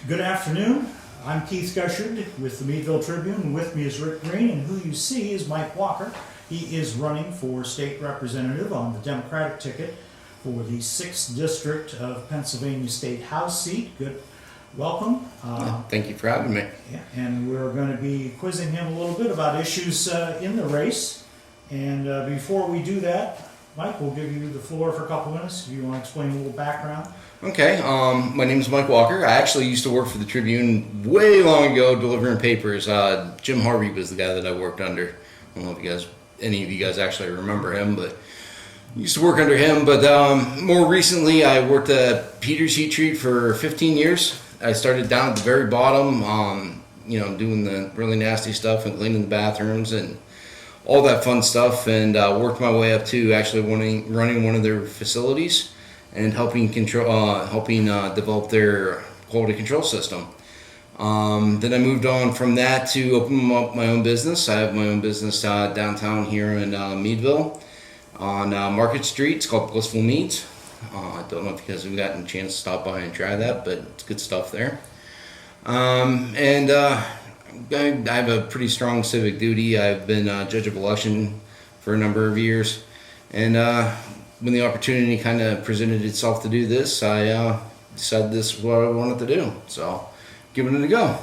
Good afternoon. I'm Keith Gushard with the Meadville Tribune, and with me is Rick Green, and who you see is Mike Walker. He is running for state representative on the Democratic ticket for the 6th District of Pennsylvania State House seat. Good, welcome. Thank you for having me. Yeah, and we're going to be quizzing him a little bit about issues in the race. And before we do that, Mike, we'll give you the floor for a couple minutes if you want to explain a little background. Okay, my name is Mike Walker. I actually used to work for the Tribune way long ago delivering papers. Jim Harvey was the guy that I worked under. I don't know if any of you guys actually remember him, but I used to work under him. But more recently, I worked at Peter's Heat Treat for 15 years. I started down at the very bottom, doing the really nasty stuff and cleaning the bathrooms and all that fun stuff, and worked my way up to actually running one of their facilities and helping develop their quality control system. Then I moved on from that to open up my own business. I have my own business downtown here in Meadville on Market Street. It's called Blissful Meats. I don't know if you guys have gotten a chance to stop by and try that, but it's good stuff there. I have a pretty strong civic duty. I've been judge of election for a number of years, and when the opportunity kind of presented itself to do this, I decided this is what I wanted to do. So, giving it a go.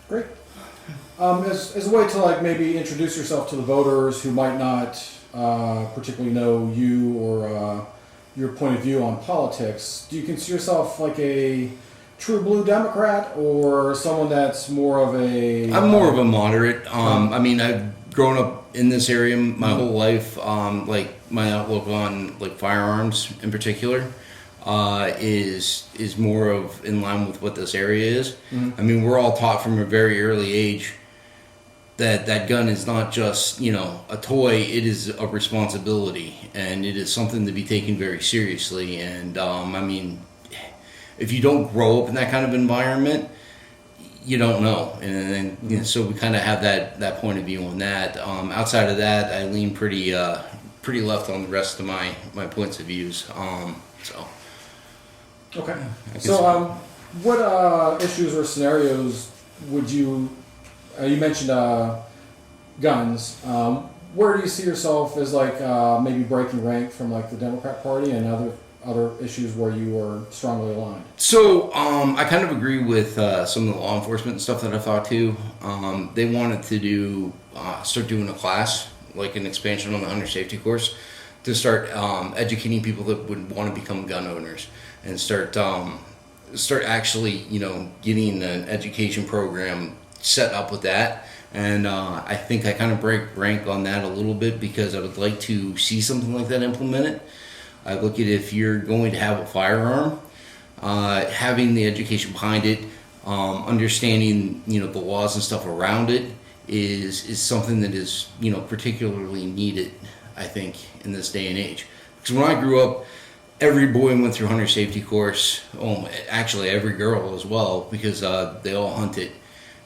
Great. As a way to maybe introduce yourself to the voters who might not particularly know you or your point of view on politics, do you consider yourself like a true blue Democrat or someone that's more of a... I'm more of a moderate. I've grown up in this area my whole life. My outlook on firearms in particular is more of in line with what this area is. Mm-hmm. I mean, we're all taught from a very early age that gun is not just, a toy. It is a responsibility, and it is something to be taken very seriously. And if you don't grow up in that kind of environment, you don't know. And so we kind of have that point of view on that. Outside of that, I lean pretty left on the rest of my points of views. Okay. So what issues or scenarios would you mentioned guns. Where do you see yourself as maybe breaking rank from the Democrat Party and other issues where you are strongly aligned? So I kind of agree with some of the law enforcement and stuff that I've talked to. They wanted to start doing a class, like an expansion on the hunter safety course, to start educating people that would want to become gun owners and start actually getting an education program set up with that. And I think I kind of break rank on that a little bit because I would like to see something like that implemented. I look at if you're going to have a firearm, having the education behind it, understanding the laws and stuff around it is something that is particularly needed, I think, in this day and age. Because when I grew up, every boy went through hunter safety course. Actually every girl as well, because they all hunted,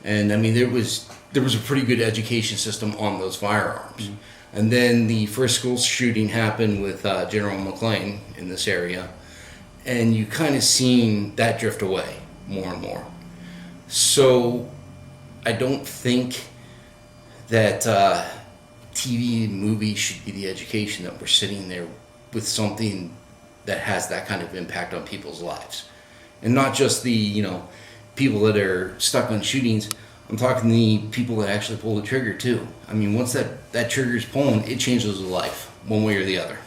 and there was a pretty good education system on those firearms. Mm-hmm. And then the first school shooting happened with General McLean in this area, and you kind of seen that drift away more and more. So I don't think that TV and movies should be the education that we're sitting there with something that has that kind of impact on people's lives. And not just the people that are stuck on shootings. I'm talking the people that actually pull the trigger too. Once that trigger's pulling, it changes a life, one way or the other.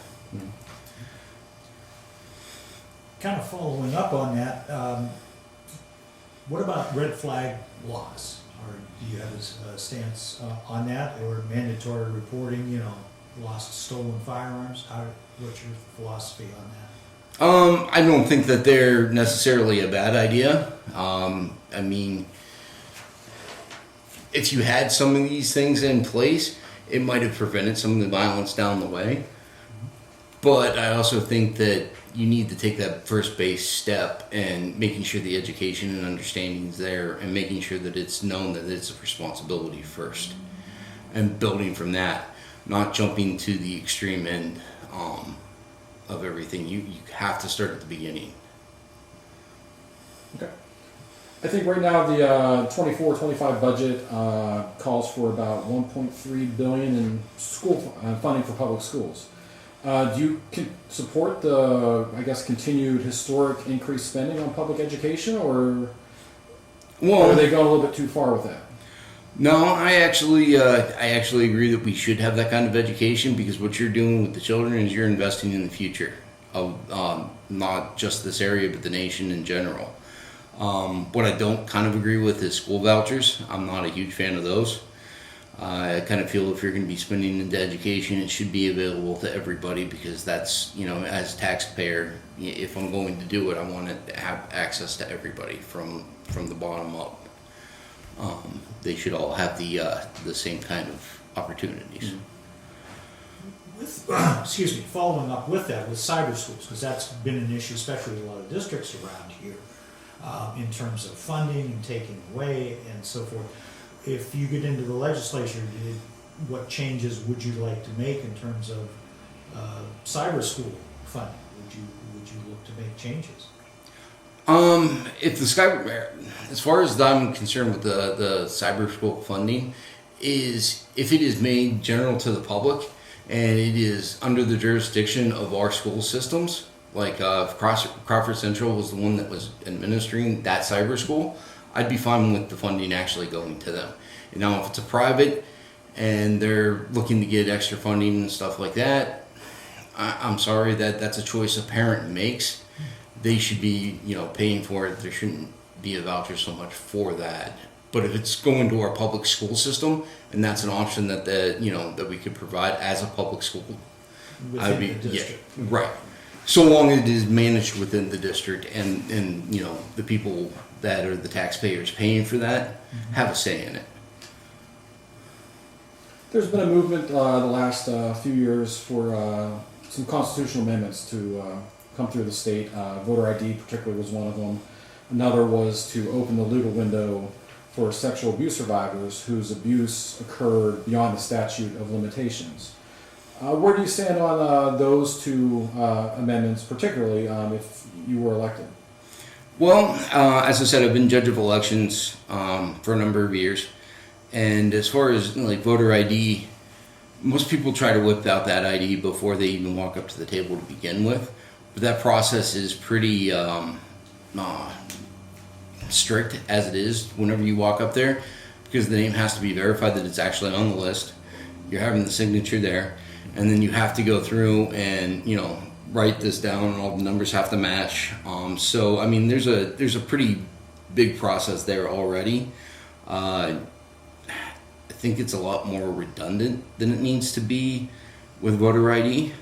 Kind of following up on that, what about red flag laws? Or do you have a stance on that, or mandatory reporting, lost stolen firearms? What's your philosophy on that? I don't think that they're necessarily a bad idea. If you had some of these things in place, it might have prevented some of the violence down the way. But I also think that you need to take that first base step and making sure the education and understanding is there, and making sure that it's known that it's a responsibility first, and building from that, not jumping to the extreme end of everything. You have to start at the beginning. Okay. I think right now the 24-25 budget calls for about 1.3 billion in school funding for public schools. Do you support the, I guess, continued historic increased spending on public education, or are they going a little bit too far with that? No, I actually agree that we should have that kind of education, because what you're doing with the children is you're investing in the future of not just this area but the nation in general. What I don't kind of agree with is school vouchers. I'm not a huge fan of those. I kind of feel if you're going to be spending into education, it should be available to everybody, because that's, as a taxpayer, if I'm going to do it, I want to have access to everybody from the bottom up. They should all have the same kind of opportunities. With, excuse me, following up with that, with cyber schools, because that's been an issue, especially with a lot of districts around here, in terms of funding and taking away and so forth. If you get into the legislature, what changes would you like to make in terms of cyber school funding? Would you look to make changes? If the cyber, as far as I'm concerned with the cyber school funding, is if it is made general to the public and it is under the jurisdiction of our school systems, like Crawford Central was the one that was administering that cyber school, I'd be fine with the funding actually going to them. And now, if it's a private and they're looking to get extra funding and stuff like that, I'm sorry, that's a choice a parent makes. They should be, paying for it. There shouldn't be a voucher so much for that. But if it's going to our public school system, and that's an option that that we could provide as a public school, Within the district. Yeah, right. So long as it is managed within the district, and the people that are the taxpayers paying for that have a say in it. There's been a movement the last few years for some constitutional amendments to come through the state. Voter ID particularly was one of them. Another was to open the legal window for sexual abuse survivors whose abuse occurred beyond the statute of limitations. Where do you stand on those two amendments, particularly if you were elected? Well, as I said, I've been judge of elections for a number of years. And as far as voter ID, most people try to whip out that ID before they even walk up to the table to begin with. But that process is pretty strict as it is whenever you walk up there, because the name has to be verified that it's actually on the list. You're having the signature there, and then you have to go through and write this down, and all the numbers have to match. So I mean, there's a pretty big process there already. I think it's a lot more redundant than it needs to be with voter ID.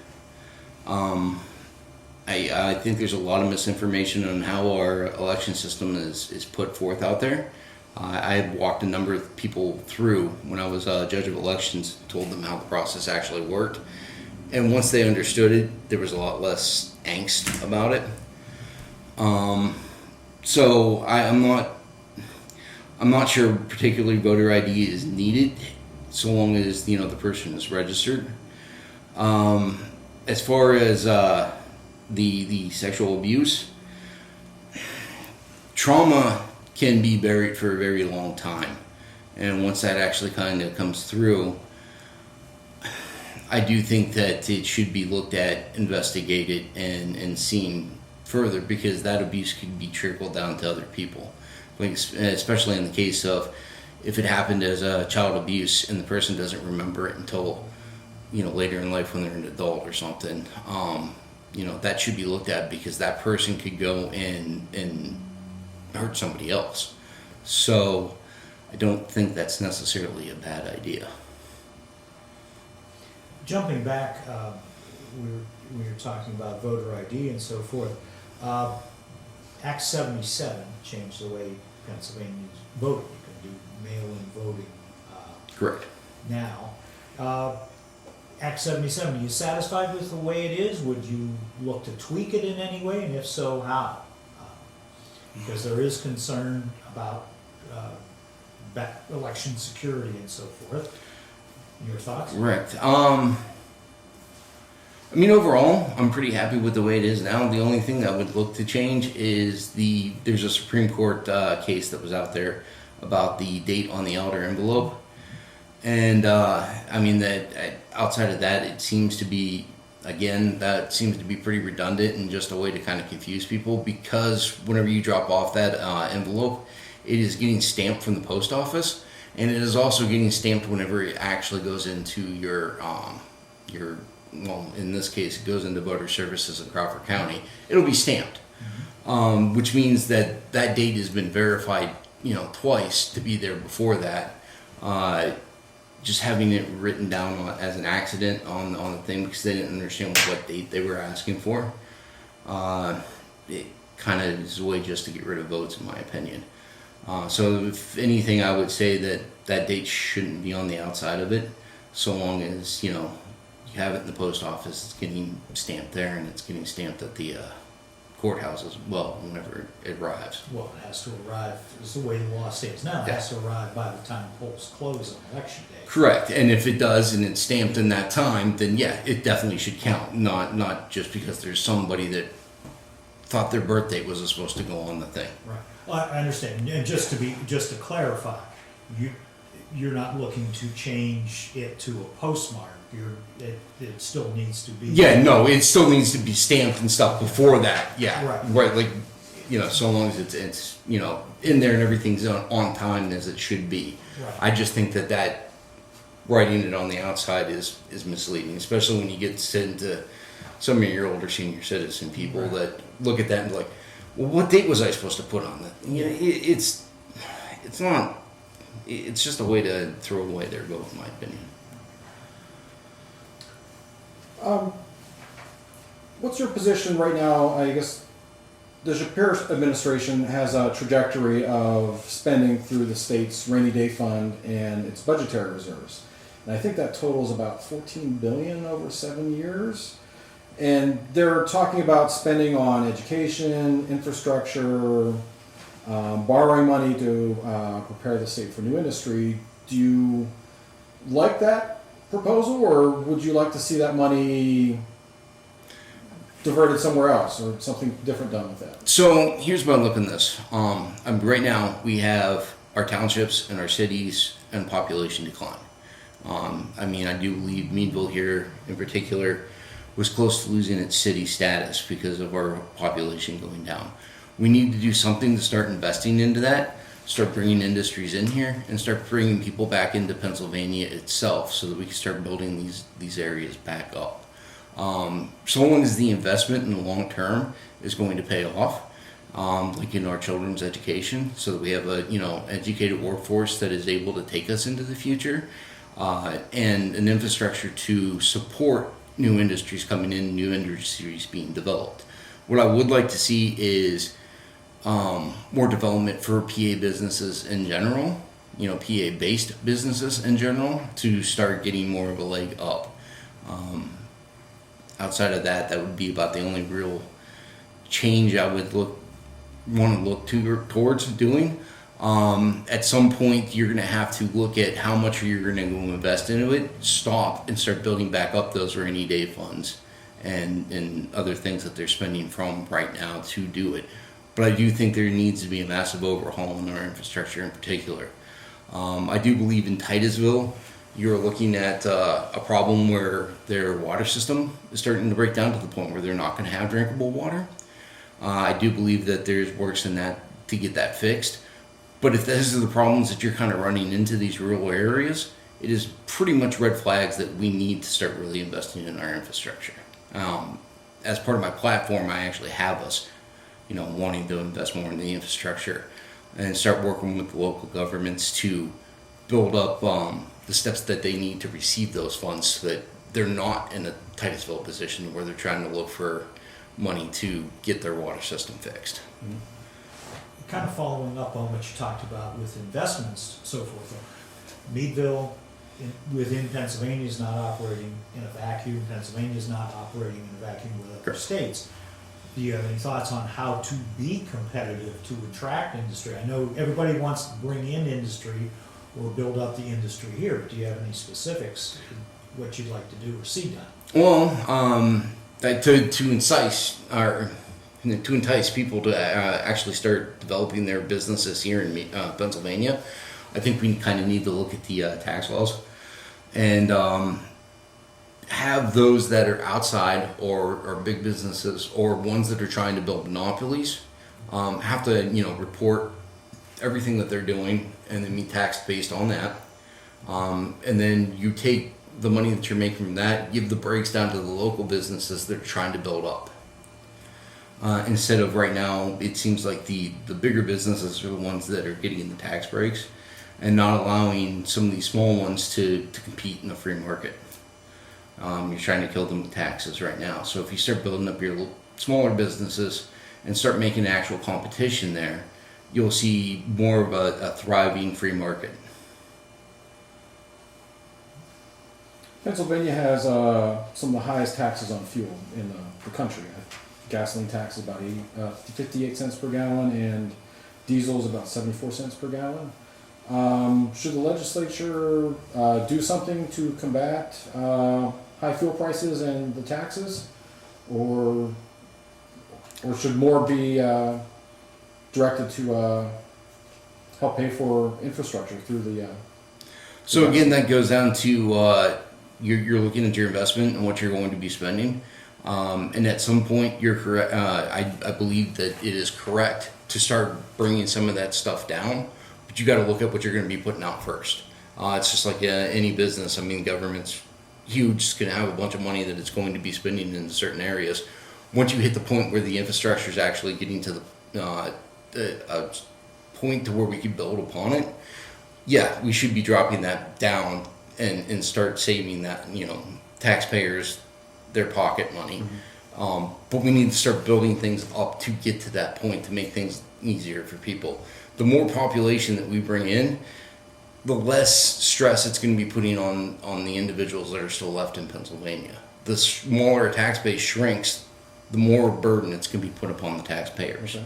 I think there's a lot of misinformation on how our election system is put forth out there. I had walked a number of people through when I was a judge of elections, told them how the process actually worked. And once they understood it, there was a lot less angst about it. So I'm not sure particularly voter ID is needed, so long as the person is registered. As far as the sexual abuse, trauma can be buried for a very long time, and once that actually kind of comes through, I do think that it should be looked at, investigated, and seen further, because that abuse could be trickled down to other people. Like, especially in the case of if it happened as a child abuse and the person doesn't remember it until later in life when they're an adult or something. That should be looked at, because that person could go and hurt somebody else. So I don't think that's necessarily a bad idea. Jumping back, we were talking about voter ID and so forth. Act 77 changed the way Pennsylvanians voted. You can do mail-in voting Correct. now. Act 77, are you satisfied with the way it is? Would you look to tweak it in any way, and if so, how? Because there is concern about election security and so forth. Your thoughts? Correct. I mean, overall, I'm pretty happy with the way it is now. The only thing that I would look to change is there's a Supreme Court case that was out there about the date on the outer envelope. And, I mean, that outside of that, it seems to be, again, that seems to be pretty redundant and just a way to kind of confuse people, because whenever you drop off that envelope, it is getting stamped from the post office, and it is also getting stamped whenever it actually goes into your well, in this case, it goes into voter services in Crawford County. It'll be stamped, which means that that date has been verified, twice to be there before that. Just having it written down as an accident on the thing because they didn't understand what date they were asking for. It kind of is a way just to get rid of votes, in my opinion. So if anything, I would say that date shouldn't be on the outside of it, so long as, you have it in the post office, it's getting stamped there, and it's getting stamped at the courthouse as well whenever it arrives. Well, it has to arrive, is the way the law states now, it has to arrive by the time polls close on election day. Correct, and if it does and it's stamped in that time, then yeah, it definitely should count, not just because there's somebody that thought their birth date was supposed to go on the thing. Right, well, I understand, and just to clarify, you're not looking to change it to a postmark. It still needs to be. Yeah, no, it still needs to be stamped and stuff before that. Yeah, right. Like, so long as it's in there and everything's on time as it should be. Right. I just think that writing it on the outside is misleading, especially when you get sent to some of your older senior citizen people that look at that and be like, well, what date was I supposed to put on that? It's not. It's just a way to throw away their vote, in my opinion. What's your position right now? I guess the Shapiro administration has a trajectory of spending through the state's rainy day fund and its budgetary reserves. And I think that totals about $14 billion over 7 years. And they're talking about spending on education, infrastructure, borrowing money to prepare the state for new industry. Do you like that proposal, or would you like to see that money diverted somewhere else or something different done with that? So here's what I look at this. Right now we have our townships and our cities and population decline. I do believe Meadville here in particular was close to losing its city status because of our population going down. We need to do something to start investing into that, start bringing industries in here, and start bringing people back into Pennsylvania itself so that we can start building these areas back up. So long as the investment in the long term is going to pay off, like in our children's education, so that we have a educated workforce that is able to take us into the future, and an infrastructure to support new industries coming in, new industries being developed. What I would like to see is more development for PA businesses in general, PA-based businesses in general, to start getting more of a leg up. Outside of that would be about the only real change I would want to look towards doing. At some point, you're going to have to look at how much you're going to go invest into it, stop, and start building back up those rainy day funds and other things that they're spending from right now to do it. But I do think there needs to be a massive overhaul in our infrastructure in particular. I do believe in Titusville, you're looking at a problem where their water system is starting to break down to the point where they're not going to have drinkable water. I do believe that there's works in that to get that fixed. But if those are the problems that you're kind of running into these rural areas, it is pretty much red flags that we need to start really investing in our infrastructure. As part of my platform, I actually have us wanting to invest more in the infrastructure and start working with the local governments to build up the steps that they need to receive those funds so that they're not in a Titusville position where they're trying to look for money to get their water system fixed. Mm-hmm. Kind of following up on what you talked about with investments, so forth. Meadville within Pennsylvania is not operating in a vacuum. Pennsylvania is not operating in a vacuum with other states. Do you have any thoughts on how to be competitive to attract industry? I know everybody wants to bring in industry or build up the industry here, but do you have any specifics what you'd like to do or see done. Well, to entice people to actually start developing their businesses here in Pennsylvania, I think we kind of need to look at the tax laws and have those that are outside or big businesses or ones that are trying to build monopolies have to report everything that they're doing and then be taxed based on that. And then you take the money that you're making from that, give the breaks down to the local businesses that are trying to build up. Instead of right now, it seems like the bigger businesses are the ones that are getting the tax breaks and not allowing some of these small ones to compete in the free market. You're trying to kill them with taxes right now. So if you start building up your smaller businesses and start making actual competition there, you'll see more of a thriving free market. Pennsylvania has some of the highest taxes on fuel in the country. Gasoline tax is about 58 cents per gallon, and diesel is about 74 cents per gallon. Should the legislature do something to combat high fuel prices and the taxes, or should more be directed to help pay for infrastructure through the? So again, that goes down to you're looking at your investment and what you're going to be spending, and at some point you're correct. I believe that it is correct to start bringing some of that stuff down, but you got to look at what you're going to be putting out first. It's just like any business. I mean, government's huge. It's going to have a bunch of money that it's going to be spending in certain areas. Once you hit the point where the infrastructure is actually getting to a point to where we can build upon it, yeah, we should be dropping that down and start saving that, taxpayers, their pocket money. Mm-hmm. But we need to start building things up to get to that point to make things easier for people. The more population that we bring in, the less stress it's going to be putting on the individuals that are still left in Pennsylvania. The smaller a tax base shrinks, the more burden it's going to be put upon the taxpayers. Okay.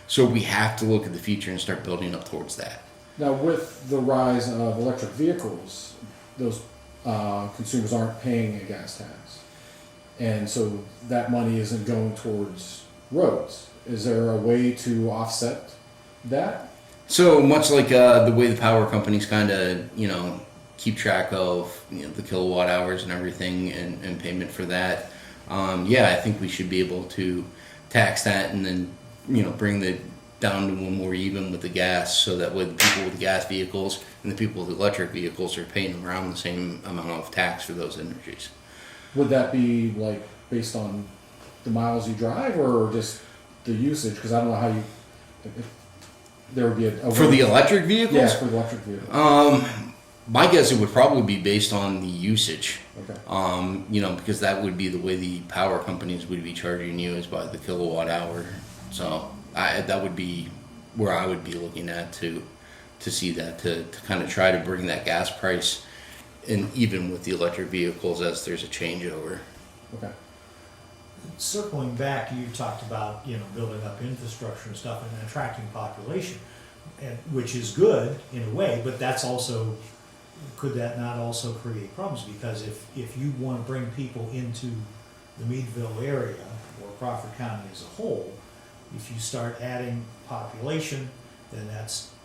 So we have to look at the future and start building up towards that. Now, with the rise of electric vehicles, those consumers aren't paying a gas tax, and so that money isn't going towards roads. Is there a way to offset that? So much like the way the power companies kind of, keep track of the kilowatt hours and everything and payment for that. I think we should be able to tax that and then, bring the down to one more even with the gas, so that way the people with the gas vehicles and the people with the electric vehicles are paying around the same amount of tax for those energies. Would that be like based on the miles you drive or just the usage? Because I don't know how there would be a for the electric vehicles. Yeah, for the electric vehicles. My guess it would probably be based on the usage. Okay. Because that would be the way the power companies would be charging you, is by the kilowatt hour. So that would be where I would be looking at to see that, to kind of try to bring that gas price in even with the electric vehicles as there's a changeover. Okay. Circling back, you talked about building up infrastructure and stuff and attracting population, which is good in a way, but that's also, could that not also create problems? Because if you want to bring people into the Meadville area or Crawford County as a whole, if you start adding population, then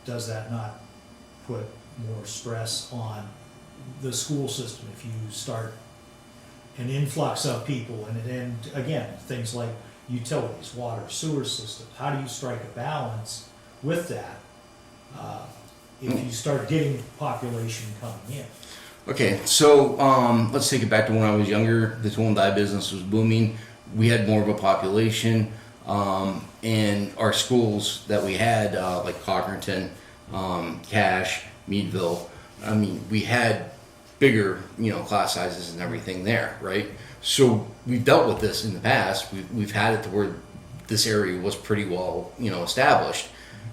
does that not put more stress on the school system? If you start an influx of people and again, things like utilities, water, sewer system, how do you strike a balance with that if you start getting population coming in? Okay, so let's take it back to when I was younger. The tool and die business was booming. We had more of a population, and our schools that we had, like Cockerton, Cache, Meadville, we had bigger, class sizes and everything there, right? So we've dealt with this in the past. We've had it to where this area was pretty well, established.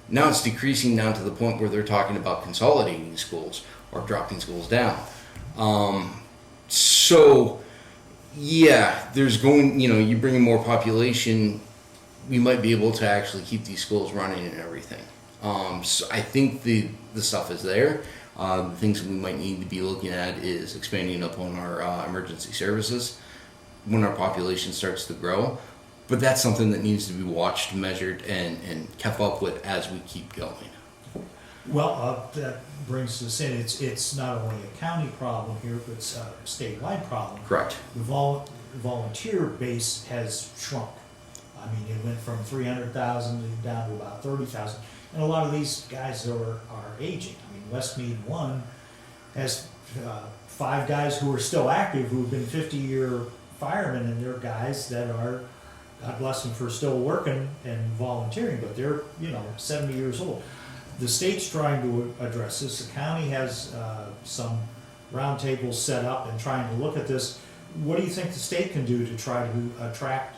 Now it's decreasing down to the point where they're talking about consolidating schools or dropping schools down. So yeah, there's going, you bring in more population, we might be able to actually keep these schools running and everything. So I think the stuff is there. The things that we might need to be looking at is expanding upon our emergency services when our population starts to grow. But that's something that needs to be watched, measured, and kept up with as we keep going. Well, that brings us in, it's not only a county problem here, but it's a statewide problem. Correct. The volunteer base has shrunk. I mean, it went from 300,000 down to about 30,000. And a lot of these guys are aging. I mean, Westmead 1 has 5 guys who are still active, who've been 50-year firemen, and they're guys that are, God bless them for still working and volunteering, but they're, 70 years old. The state's trying to address this. The county has some roundtables set up and trying to look at this. What do you think the state can do to try to attract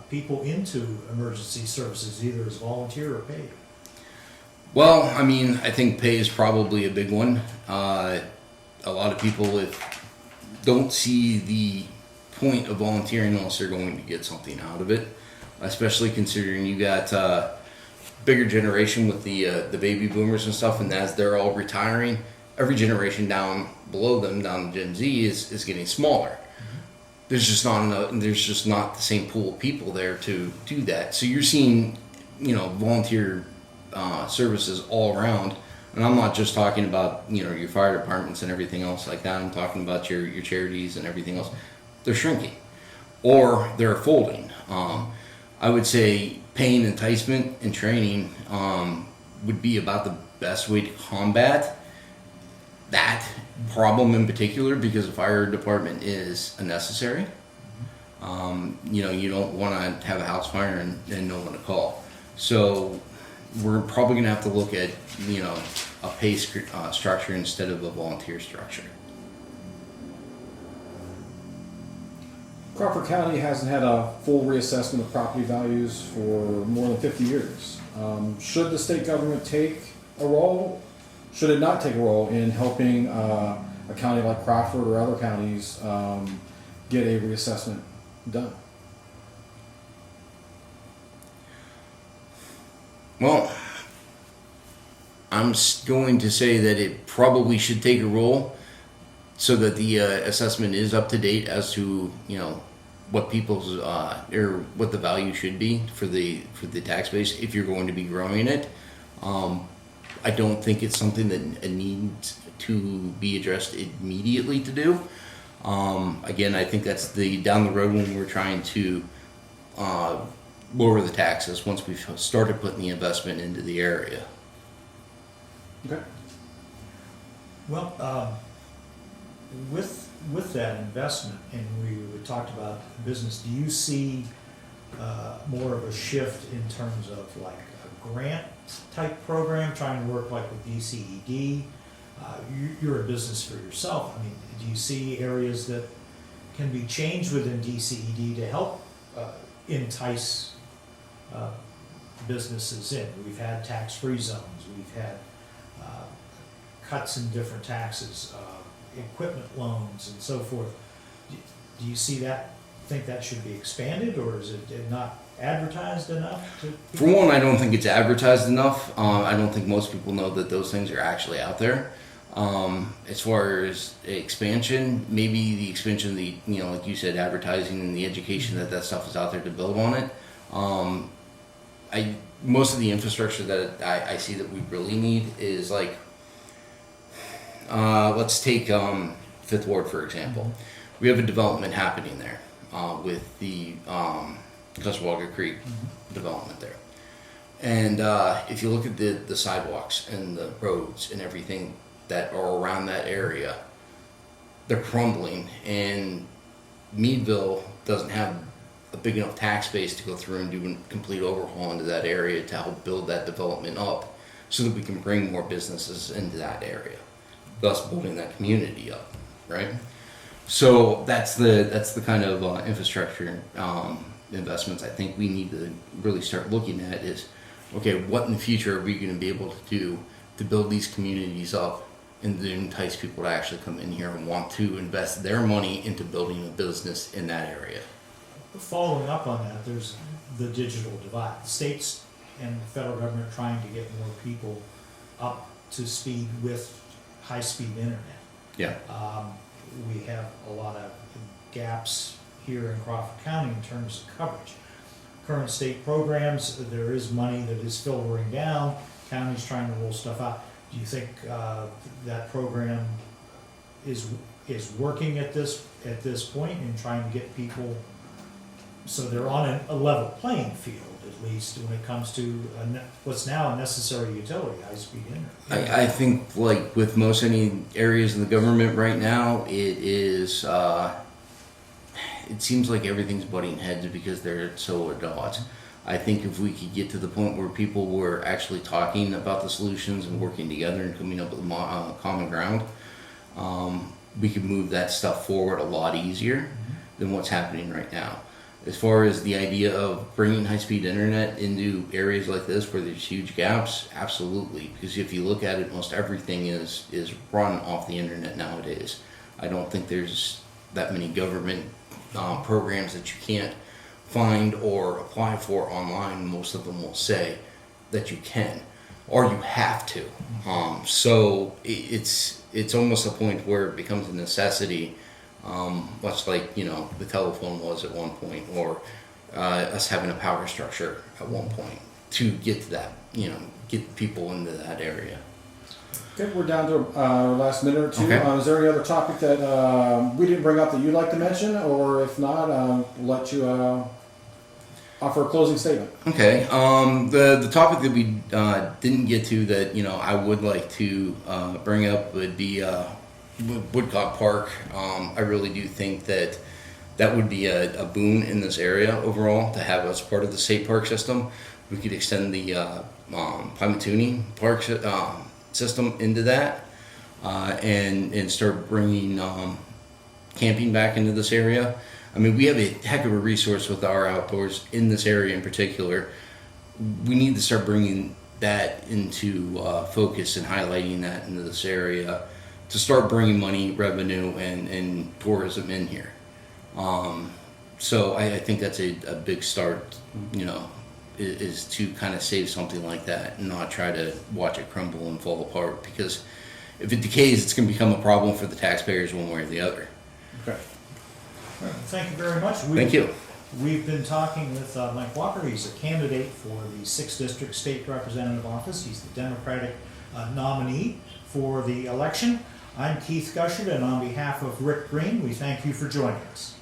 people into emergency services, either as volunteer or paid? Well, I mean, I think pay is probably a big one. A lot of people don't see the point of volunteering unless they're going to get something out of it, especially considering you got bigger generation with the baby boomers and stuff, and as they're all retiring, every generation down below them, down to Gen Z, is getting smaller. Mm-hmm. There's just not the same pool of people there to do that. So you're seeing, volunteer services all around, and I'm not just talking about your fire departments and everything else like that. I'm talking about your charities and everything else. They're shrinking, or they're folding. I would say paying, enticement, and training would be about the best way to combat that problem in particular, because the fire department is unnecessary. You don't want to have a house fire and no one to call. So we're probably going to have to look at a pay structure instead of a volunteer structure. Crawford County hasn't had a full reassessment of property values for more than 50 years. Should the state government take a role? Should it not take a role in helping a county like Crawford or other counties get a reassessment done? Well, I'm going to say that it probably should take a role so that the assessment is up to date as to what people's or what the value should be for the tax base if you're going to be growing it. I don't think it's something that needs to be addressed immediately to do. Again, I think that's down the road when we're trying to lower the taxes once we've started putting the investment into the area. Okay. Well, with that investment, and we talked about business, do you see more of a shift in terms of like a grant type program, trying to work like with DCED? You're a business for yourself. I mean, do you see areas that can be changed within DCED to help entice businesses in? We've had tax-free zones. We've had cuts in different taxes, equipment loans, and so forth. Do you see that? Think that should be expanded, or is it not advertised enough to people? For one, I don't think it's advertised enough. I don't think most people know that those things are actually out there. As far as expansion, maybe the expansion of the, like you said, advertising and the education that stuff is out there to build on it. Most of the infrastructure that I see that we really need is like, let's take Fifth Ward for example. We have a development happening there with the Tuscaloosa Creek development there. And if you look at the sidewalks and the roads and everything that are around that area, they're crumbling, and Meadville doesn't have a big enough tax base to go through and do a complete overhaul into that area to help build that development up so that we can bring more businesses into that area, thus building that community up, right? So that's the kind of infrastructure investments I think we need to really start looking at is, okay, what in the future are we going to be able to do to build these communities up and to entice people to actually come in here and want to invest their money into building a business in that area. Following up on that, there's the digital divide. The states and the federal government are trying to get more people up to speed with high-speed internet. Yeah. We have a lot of gaps here in Crawford County in terms of coverage. Current state programs, there is money that is filtering down, county's trying to roll stuff out. Do you think that program is working at this point in trying to get people, so they're on a level playing field, at least when it comes to what's now a necessary utility, high-speed internet? I think, like with most any areas of the government right now, it is. It seems like everything's butting heads because they're so at odds. I think if we could get to the point where people were actually talking about the solutions and working together and coming up with common ground, we could move that stuff forward a lot easier than what's happening right now. As far as the idea of bringing high-speed internet into areas like this where there's huge gaps, absolutely. Because if you look at it, most everything is run off the internet nowadays. I don't think there's that many government programs that you can't find or apply for online. Most of them will say that you can or you have to. So it's almost a point where it becomes a necessity. Much like, the telephone was at one point, or us having a power structure at one point to get to that, get people into that area. Okay, we're down to our last minute or two. Okay. Is there any other topic that we didn't bring up that you'd like to mention, or if not, we'll let you offer a closing statement. Okay. The topic that we didn't get to that I would like to bring up would be Woodcock Park. I really do think that would be a boon in this area overall to have as part of the state park system. We could extend the Pymatuni Park system into that and start bringing camping back into this area. I mean, we have a heck of a resource with our outdoors in this area in particular. We need to start bringing that into focus and highlighting that into this area to start bringing money, revenue, and tourism in here. So I think that's a big start, is to kind of save something like that and not try to watch it crumble and fall apart, because if it decays, it's going to become a problem for the taxpayers one way or the other. Okay. All right, thank you very much. Thank you. We've been talking with Mike Walker. He's a candidate for the 6th District State Representative office. He's the Democratic nominee for the election. I'm Keith Gushard, and on behalf of Rick Green, we thank you for joining us.